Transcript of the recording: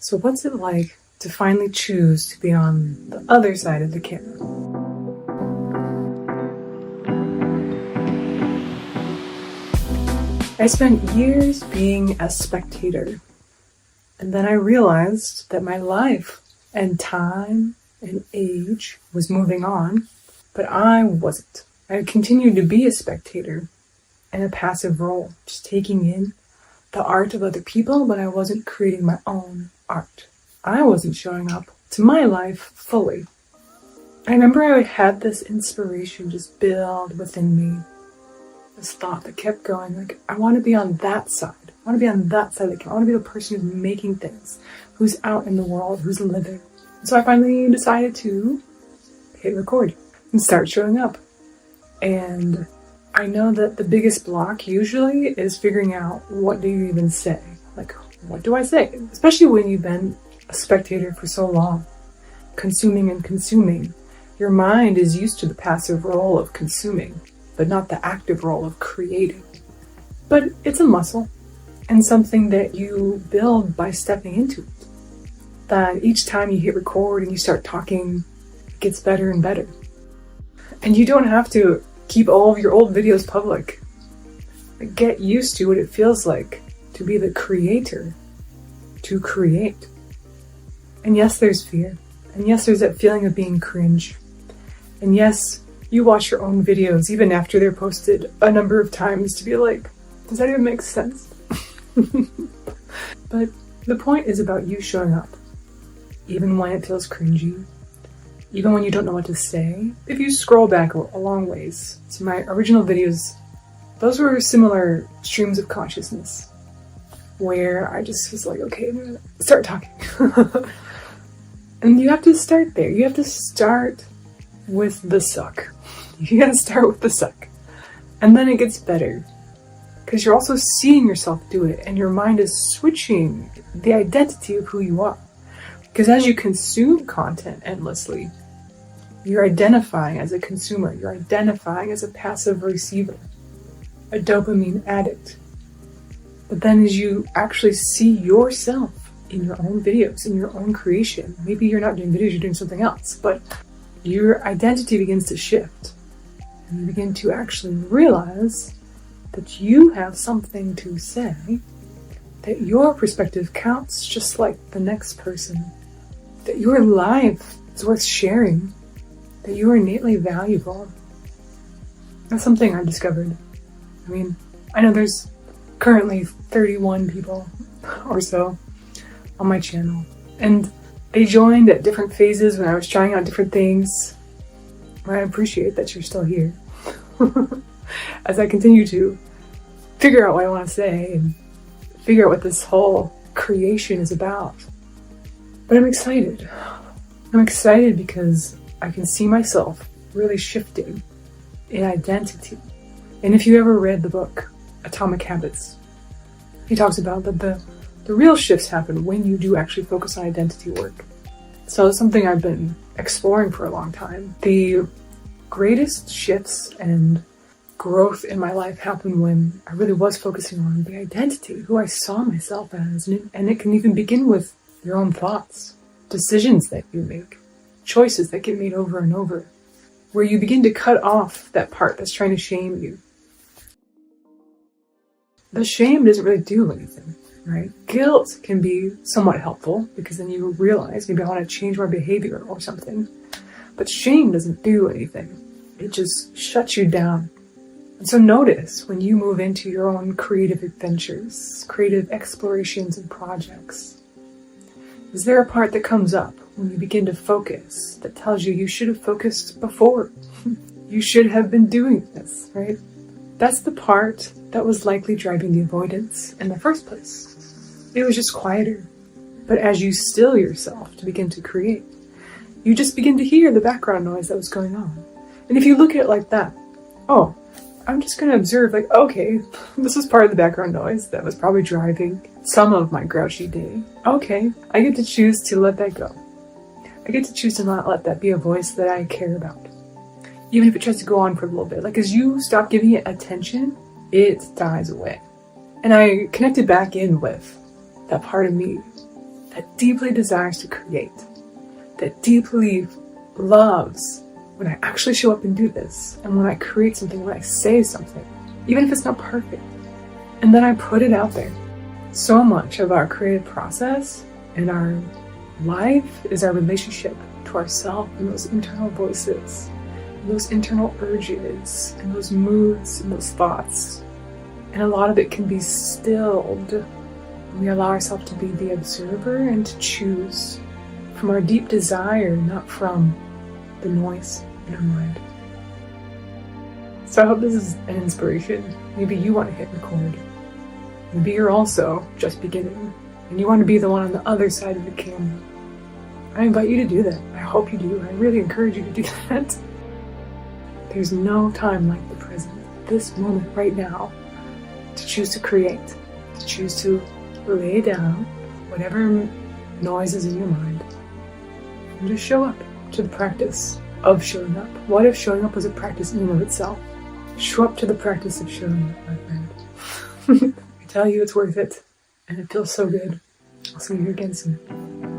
So what's it like to finally choose to be on the other side of the camera? I spent years being a spectator, and then I realized that my life and time and age was moving on, but I wasn't. I continued to be a spectator in a passive role, just taking in the art of other people, but I wasn't creating my own art. I wasn't showing up to my life fully. I remember I had this inspiration just build within me, this thought that kept going, like, I want to be on that side. I want to be on that side of the camera. I want to be the person who's making things, who's out in the world, who's living. And so I finally decided to hit record and start showing up. And I know that the biggest block usually is figuring out, what do you even say? Like, what do I say? Especially when you've been a spectator for so long, consuming and consuming. Your mind is used to the passive role of consuming, but not the active role of creating. But it's a muscle and something that you build by stepping into it. That each time you hit record and you start talking, it gets better and better. And you don't have to keep all of your old videos public. Get used to what it feels like to be the creator, to create. And yes, there's fear. And yes, there's that feeling of being cringe. And yes, you watch your own videos even after they're posted a number of times to be like, does that even make sense? But the point is about you showing up, even when it feels cringy, even when you don't know what to say. If you scroll back a long ways to my original videos, those were similar streams of consciousness where I just was like, okay, I'm gonna start talking. And you have to start there. You have to start with the suck. You gotta start with the suck. And then it gets better. Because you're also seeing yourself do it, and your mind is switching the identity of who you are. Because as you consume content endlessly, you're identifying as a consumer. You're identifying as a passive receiver, a dopamine addict. But then as you actually see yourself in your own videos, in your own creation, maybe you're not doing videos, you're doing something else, but your identity begins to shift. And you begin to actually realize that you have something to say, that your perspective counts just like the next person, that your life is worth sharing, that you are innately valuable. That's something I discovered. I mean, I know there's currently 31 people or so on my channel, and they joined at different phases when I was trying out different things. I appreciate that you're still here as I continue to figure out what I want to say and figure out what this whole creation is about. But I'm excited. I'm excited because I can see myself really shifting in identity. And if you ever read the book Atomic Habits, he talks about that the real shifts happen when you do actually focus on identity work. So it's something I've been exploring for a long time. The greatest shifts and growth in my life happened when I really was focusing on the identity, who I saw myself as. And it can even begin with your own thoughts, decisions that you make, choices that get made over and over, where you begin to cut off that part that's trying to shame you. The shame doesn't really do anything, right? Guilt can be somewhat helpful because then you realize, maybe I want to change my behavior or something. But shame doesn't do anything. It just shuts you down. And so notice when you move into your own creative adventures, creative explorations and projects, is there a part that comes up when you begin to focus that tells you should have focused before? You should have been doing this, right? That's the part that was likely driving the avoidance in the first place. It was just quieter. But as you still yourself to begin to create, you just begin to hear the background noise that was going on. And if you look at it like that, oh, I'm just going to observe, like, okay, this was part of the background noise that was probably driving some of my grouchy day. Okay, I get to choose to let that go. I get to choose to not let that be a voice that I care about. Even if it tries to go on for a little bit. Like, as you stop giving it attention, it dies away. And I connected back in with that part of me that deeply desires to create, that deeply loves when I actually show up and do this, and when I create something, when I say something, even if it's not perfect, and then I put it out there. So much of our creative process and our life is our relationship to ourselves and those internal voices, and those internal urges, and those moods, and those thoughts. And a lot of it can be stilled when we allow ourselves to be the observer and to choose from our deep desire, not from the noise in our mind. So I hope this is an inspiration. Maybe you want to hit record. Maybe you're also just beginning and you want to be the one on the other side of the camera. I invite you to do that. I hope you do. I really encourage you to do that. There's no time like the present, this moment right now, to choose to create, to choose to lay down whatever noise is in your mind and just show up to the practice of showing up. What if showing up was a practice in and of itself? Show up to the practice of showing up, my friend. I tell you, it's worth it, and it feels so good. I'll see you again soon.